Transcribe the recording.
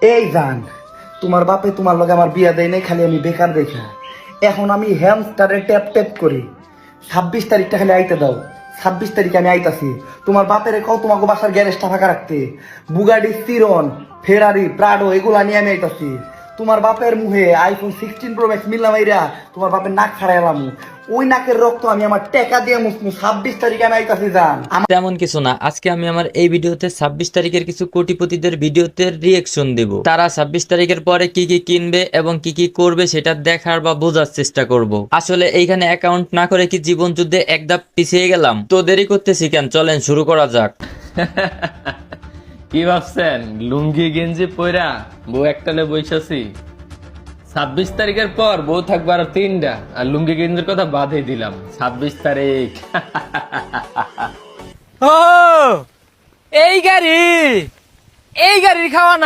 এই জান, তোমার বাপে তোমার লগে আমার বিয়া দেয় নাই, খালি আমি বেকার দেখা। এখন আমি হ্যামস্টারে ট্যাপ ট্যাপ করি। 26 তারিখটা খালি আইতে দাও। 26 তারিখে আমি আইতাছি। তোমার বাপের কও তোমাকে বাসার গ্যারেজটা ফাঁকা রাখতে। বুগাডি চিরন, ফেরারি, প্রাডো এগুলা নিয়ে আমি আইতাছি। তোমার বাপের মুখে আইফোন 16 প্রো ম্যাক্স মিললাম আইরা তোমার বাপের নাক ছাড়াই এলাম। ওই নাকের রক্ত আমি আমার টাকা দিয়ে মুসমু। 26 তারিখে আমি আইতাছি জান। তেমন কিছু না, আজকে আমি আমার এই ভিডিওতে 26 তারিখের কিছু কোটিপতিদের ভিডিওতে রিয়েকশন দেব। তারা 26 তারিখের পরে কি কি কিনবে এবং কি কি করবে সেটা দেখার বা বোঝার চেষ্টা করব। আসলে এইখানে অ্যাকাউন্ট না করে কি জীবন যুদ্ধে এক ধাপ পিছিয়ে গেলাম? তো দেরি করতেছি কেন, চলেন শুরু করা যাক। কি ভাবছেন লুঙ্গি গেঞ্জি পইরা বউ একটালে বইসাছি? 26 তারিখের পর বউ থাকবে আরো 3টা, আর লুঙ্গি গেঞ্জির কথা বাদই দিলাম। 26 তারিখ ও এই গাড়ির খাওয়া নাই।